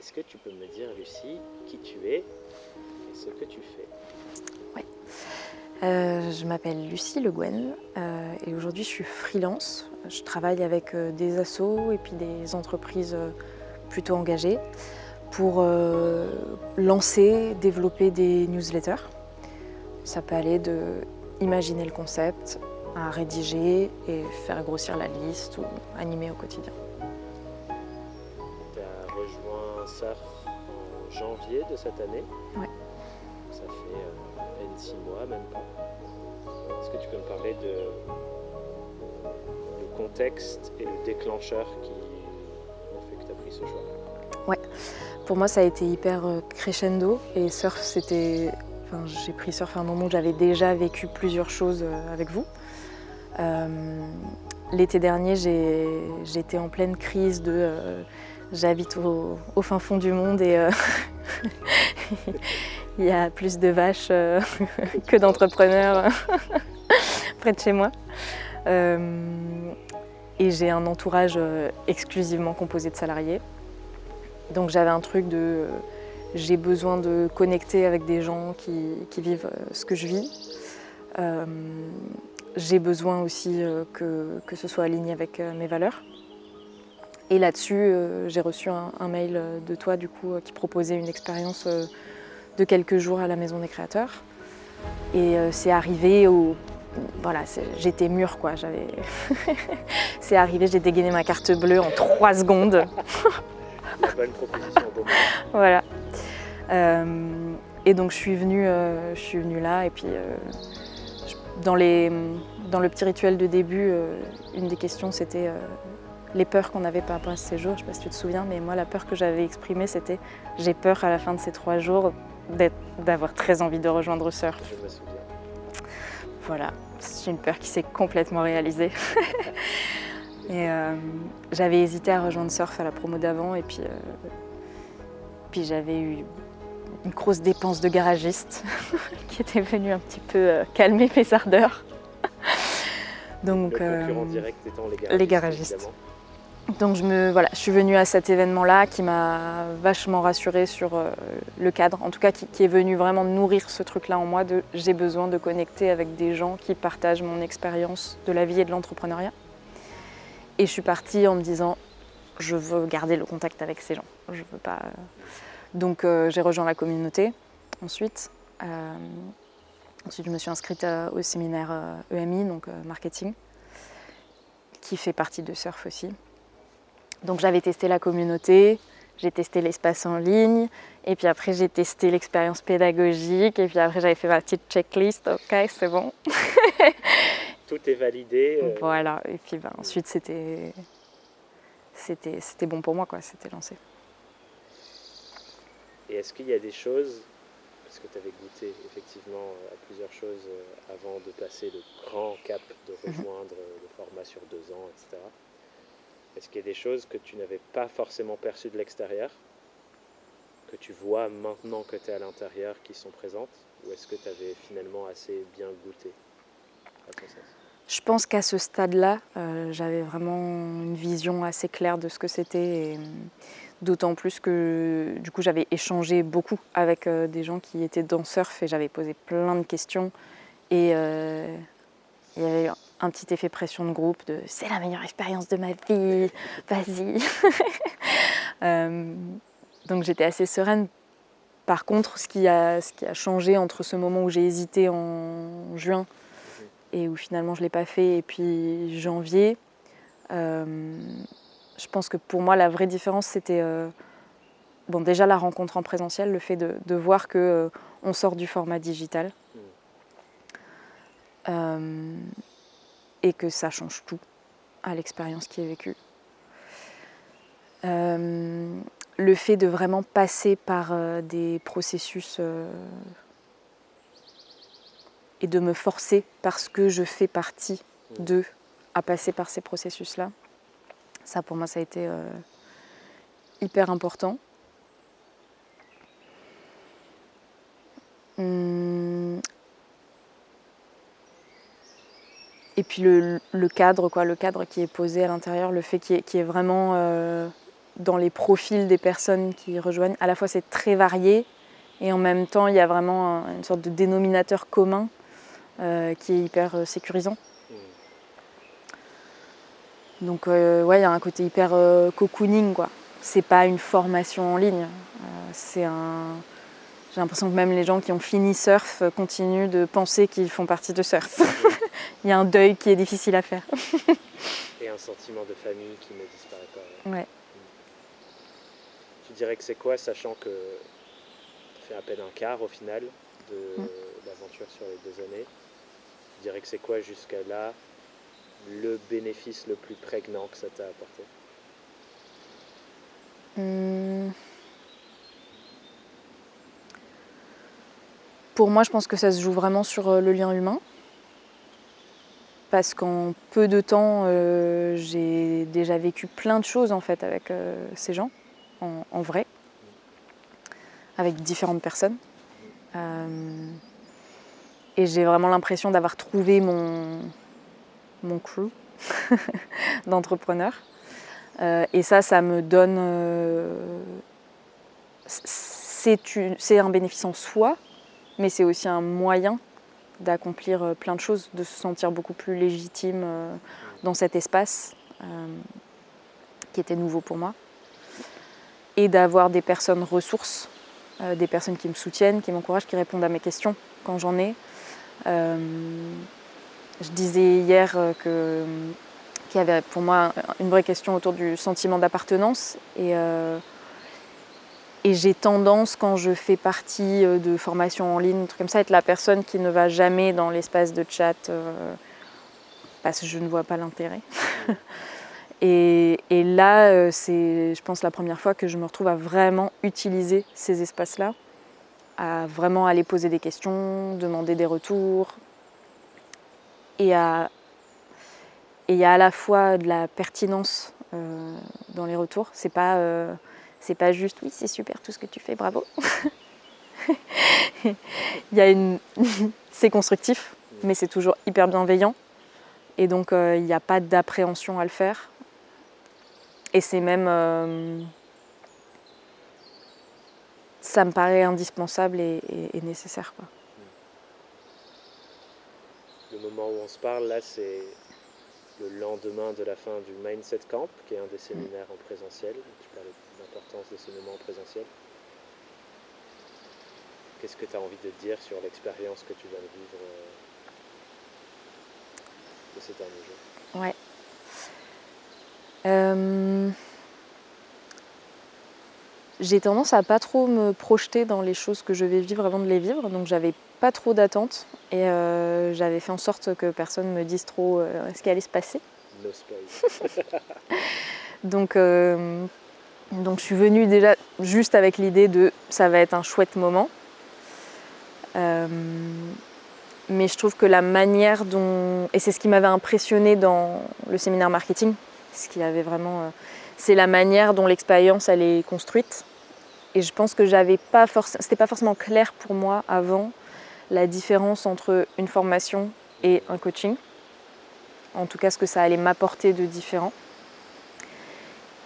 Est-ce que tu peux me dire, Lucie, qui tu es et ce que tu fais? Ouais. Je m'appelle Lucie Le Guen et aujourd'hui je suis freelance. Je travaille avec des assos et puis des entreprises plutôt engagées pour lancer, développer des newsletters. Ça peut aller de imaginer le concept à rédiger et faire grossir la liste ou animer au quotidien. Tu as rejoint Surf en janvier de cette année. Ouais. Ça fait à peine 6 mois, même pas. Est-ce que tu peux me parler du contexte et le déclencheur qui ont fait que tu as pris ce choix? Ouais. Pour moi, ça a été hyper crescendo et Surf, c'était... Enfin, j'ai pris Surf à un moment où j'avais déjà vécu plusieurs choses avec vous. L'été dernier, j'étais en pleine crise de... j'habite au fin fond du monde et il y a plus de vaches que d'entrepreneurs près de chez moi. Et j'ai un entourage exclusivement composé de salariés. Donc j'avais un truc de... j'ai besoin de connecter avec des gens qui vivent ce que je vis. J'ai besoin aussi que ce soit aligné avec mes valeurs. Et là-dessus, j'ai reçu un mail de toi du coup, qui proposait une expérience de quelques jours à la Maison des Créateurs. Et c'est arrivé au... Voilà, j'étais mûre quoi. C'est arrivé, j'ai dégainé ma carte bleue en 3 secondes. La bonne proposition au bon moment. Voilà. Et donc je suis venue là et puis dans le petit rituel de début, une des questions c'était les peurs qu'on avait par rapport à ce séjour. Je ne sais pas si tu te souviens, mais moi la peur que j'avais exprimée c'était j'ai peur à la fin de ces 3 jours d'avoir très envie de rejoindre Surf. Je me souviens. Voilà, c'est une peur qui s'est complètement réalisée. Et j'avais hésité à rejoindre Surf à la promo d'avant et puis j'avais eu une grosse dépense de garagiste qui était venue un petit peu calmer mes ardeurs. Donc, le concurrent direct étant les garagistes. Évidemment. Donc je suis venue à cet événement-là qui m'a vachement rassurée sur le cadre, en tout cas qui est venu vraiment nourrir ce truc-là en moi de j'ai besoin de connecter avec des gens qui partagent mon expérience de la vie et de l'entrepreneuriat. Et je suis partie en me disant je veux garder le contact avec ces gens, je veux pas... Donc j'ai rejoint la communauté ensuite. Ensuite je me suis inscrite au séminaire EMI, donc marketing, qui fait partie de Surf aussi. Donc j'avais testé la communauté, j'ai testé l'espace en ligne, et puis après j'ai testé l'expérience pédagogique, et puis après j'avais fait ma petite checklist, ok c'est bon. Tout est validé. Voilà, et puis ensuite c'était bon pour moi, quoi, c'était lancé. Et est-ce qu'il y a des choses, parce que tu avais goûté effectivement à plusieurs choses avant de passer le grand cap de rejoindre le format sur 2 ans, etc. Est-ce qu'il y a des choses que tu n'avais pas forcément perçues de l'extérieur, que tu vois maintenant que tu es à l'intérieur, qui sont présentes, ou est-ce que tu avais finalement assez bien goûté à ton sens? Je pense qu'à ce stade-là, j'avais vraiment une vision assez claire de ce que c'était. Et d'autant plus que du coup, j'avais échangé beaucoup avec des gens qui étaient dans Surf et j'avais posé plein de questions. Et il y avait eu un petit effet pression de groupe de « c'est la meilleure expérience de ma vie, vas-y ». Donc j'étais assez sereine. Par contre, ce qui a changé entre ce moment où j'ai hésité en juin et où finalement je ne l'ai pas fait, et puis janvier, je pense que pour moi la vraie différence c'était déjà la rencontre en présentiel, le fait de voir qu'on sort du format digital et que ça change tout à l'expérience qui est vécue. Le fait de vraiment passer par des processus et de me forcer parce que je fais partie d'eux à passer par ces processus-là. Ça, pour moi, ça a été hyper important. Et puis le cadre, quoi, le cadre qui est posé à l'intérieur, le fait qu'il y ait vraiment dans les profils des personnes qui rejoignent. À la fois, c'est très varié et en même temps, il y a vraiment une sorte de dénominateur commun qui est hyper sécurisant. Donc, ouais, il y a un côté hyper cocooning, quoi. C'est pas une formation en ligne. J'ai l'impression que même les gens qui ont fini surf continuent de penser qu'ils font partie de surf. Il y a un deuil qui est difficile à faire. Et un sentiment de famille qui ne disparaît pas. Ouais. Tu dirais que c'est quoi, sachant que tu fais à peine un quart au final de l'aventure sur les 2 années, tu dirais que c'est quoi jusqu'à là le bénéfice le plus prégnant que ça t'a apporté? Pour moi, je pense que ça se joue vraiment sur le lien humain. Parce qu'en peu de temps, j'ai déjà vécu plein de choses en fait avec ces gens, en vrai, avec différentes personnes. Et j'ai vraiment l'impression d'avoir trouvé mon crew d'entrepreneurs. Et ça me donne... c'est un bénéfice en soi, mais c'est aussi un moyen d'accomplir plein de choses, de se sentir beaucoup plus légitime dans cet espace qui était nouveau pour moi. Et d'avoir des personnes ressources, des personnes qui me soutiennent, qui m'encouragent, qui répondent à mes questions quand j'en ai. Je disais hier qu'il y avait pour moi une vraie question autour du sentiment d'appartenance. Et j'ai tendance, quand je fais partie de formations en ligne, trucs comme ça, à être la personne qui ne va jamais dans l'espace de chat parce que je ne vois pas l'intérêt. Et là, c'est, je pense, la première fois que je me retrouve à vraiment utiliser ces espaces-là, à vraiment aller poser des questions, demander des retours. Et il y a à la fois de la pertinence dans les retours. C'est pas juste « oui, c'est super tout ce que tu fais, bravo ». C'est constructif, mais c'est toujours hyper bienveillant. Et donc, il n'y a pas d'appréhension à le faire. Et c'est même... ça me paraît indispensable et nécessaire, quoi. Le moment où on se parle, là, c'est le lendemain de la fin du Mindset Camp, qui est un des séminaires en présentiel. Tu parlais de l'importance de ces moments en présentiel. Qu'est-ce que tu as envie de dire sur l'expérience que tu viens de vivre de ces derniers jours? Ouais. J'ai tendance à pas trop me projeter dans les choses que je vais vivre avant de les vivre, donc j'avais pas trop d'attentes et j'avais fait en sorte que personne me dise trop ce qui allait se passer. No spoil. Donc je suis venue déjà juste avec l'idée de ça va être un chouette moment. Mais je trouve que la manière dont... Et c'est ce qui m'avait impressionnée dans le séminaire marketing, ce qui avait vraiment... c'est la manière dont l'expérience elle est construite. Et je pense que c'était pas forcément clair pour moi avant la différence entre une formation et un coaching. En tout cas, ce que ça allait m'apporter de différent.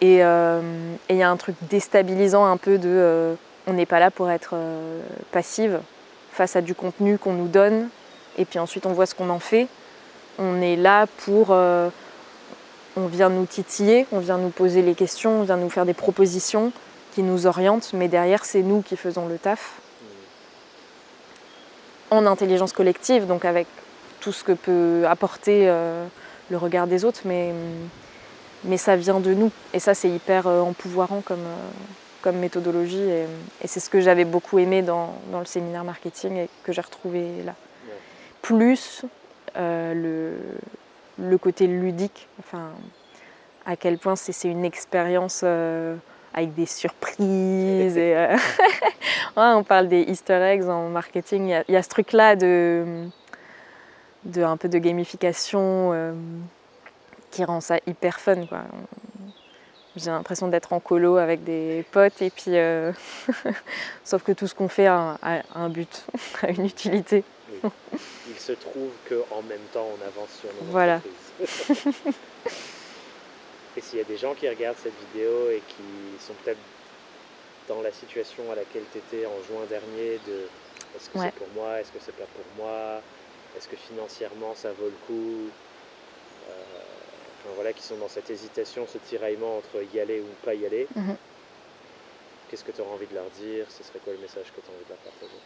Et il y a un truc déstabilisant un peu de... on n'est pas là pour être passive face à du contenu qu'on nous donne. Et puis ensuite, on voit ce qu'on en fait. On est là pour... on vient nous titiller, on vient nous poser les questions, on vient nous faire des propositions qui nous orientent, mais derrière, c'est nous qui faisons le taf. En intelligence collective, donc avec tout ce que peut apporter le regard des autres, mais ça vient de nous. Et ça, c'est hyper empouvoirant comme méthodologie. Et c'est ce que j'avais beaucoup aimé dans le séminaire marketing et que j'ai retrouvé là. Ouais. Plus le côté ludique, enfin, à quel point c'est une expérience avec des surprises. Et, ouais, on parle des easter eggs en marketing. Il y a ce truc-là de un peu de gamification qui rend ça hyper fun, quoi. J'ai l'impression d'être en colo avec des potes et puis sauf que tout ce qu'on fait a un but, a une utilité. Oui. Il se trouve qu'en même temps on avance sur nos voilà. entreprises. Et s'il y a des gens qui regardent cette vidéo et qui sont peut-être dans la situation à laquelle tu étais en juin dernier, de est-ce que Ouais. c'est pour moi, est-ce que c'est pas pour moi, est-ce que financièrement ça vaut le coup, enfin, voilà, qui sont dans cette hésitation, ce tiraillement entre y aller ou pas y aller, Mhm. qu'est-ce que tu auras envie de leur dire? Ce serait quoi le message que tu as envie de leur partager?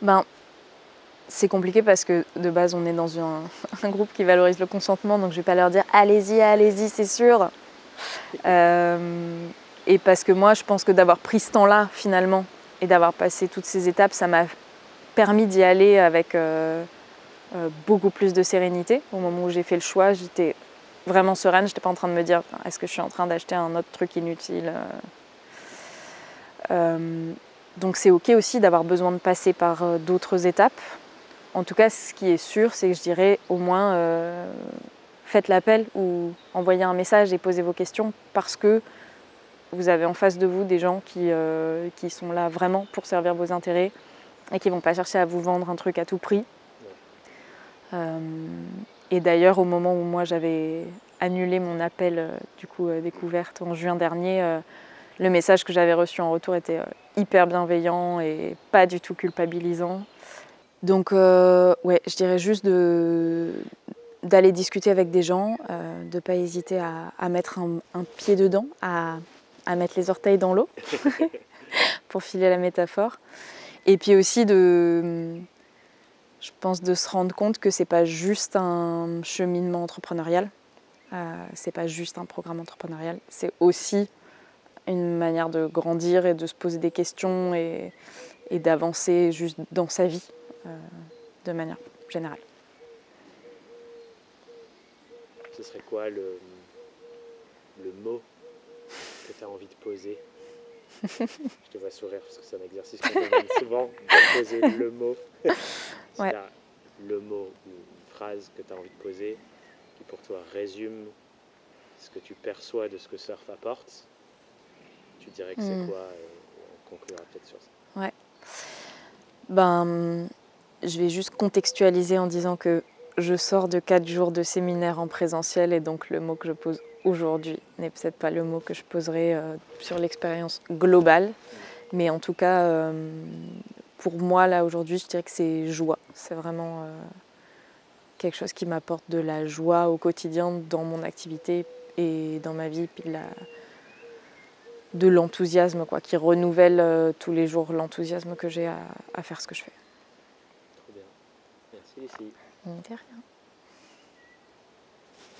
Ben, c'est compliqué parce que de base, on est dans un groupe qui valorise le consentement, donc je vais pas leur dire allez-y, c'est sûr. Et parce que moi, je pense que d'avoir pris ce temps-là, finalement, et d'avoir passé toutes ces étapes, ça m'a permis d'y aller avec beaucoup plus de sérénité. Au moment où j'ai fait le choix, j'étais vraiment sereine. Je n'étais pas en train de me dire est-ce que je suis en train d'acheter un autre truc inutile. Donc c'est ok aussi d'avoir besoin de passer par d'autres étapes. En tout cas, ce qui est sûr, c'est que je dirais au moins faites l'appel ou envoyez un message et posez vos questions parce que vous avez en face de vous des gens qui sont là vraiment pour servir vos intérêts et qui ne vont pas chercher à vous vendre un truc à tout prix. Et d'ailleurs, au moment où moi j'avais annulé mon appel découverte en juin dernier, le message que j'avais reçu en retour était hyper bienveillant et pas du tout culpabilisant. Donc ouais, je dirais juste d'aller discuter avec des gens, de ne pas hésiter à mettre un pied dedans, à mettre les orteils dans l'eau, pour filer la métaphore. Et puis aussi je pense de se rendre compte que c'est pas juste un cheminement entrepreneurial, c'est pas juste un programme entrepreneurial, c'est aussi une manière de grandir et de se poser des questions et d'avancer juste dans sa vie de manière générale. Ce serait quoi le mot que tu as envie de poser? Je te vois sourire parce que c'est un exercice qu'on demande souvent, de poser le mot. Si Ouais. tu as le mot ou une phrase que tu as envie de poser qui pour toi résume ce que tu perçois de ce que Surf apporte, tu dirais que c'est quoi? Et on conclura peut-être sur ça. Ouais. Ben, je vais juste contextualiser en disant que je sors de 4 jours de séminaire en présentiel et donc le mot que je pose aujourd'hui n'est peut-être pas le mot que je poserai sur l'expérience globale. Mais en tout cas, pour moi, là, aujourd'hui, je dirais que c'est joie. C'est vraiment quelque chose qui m'apporte de la joie au quotidien dans mon activité et dans ma vie, puis de l'enthousiasme, quoi, qui renouvelle tous les jours l'enthousiasme que j'ai à faire ce que je fais. Trop bien. Merci Lucie. De rien.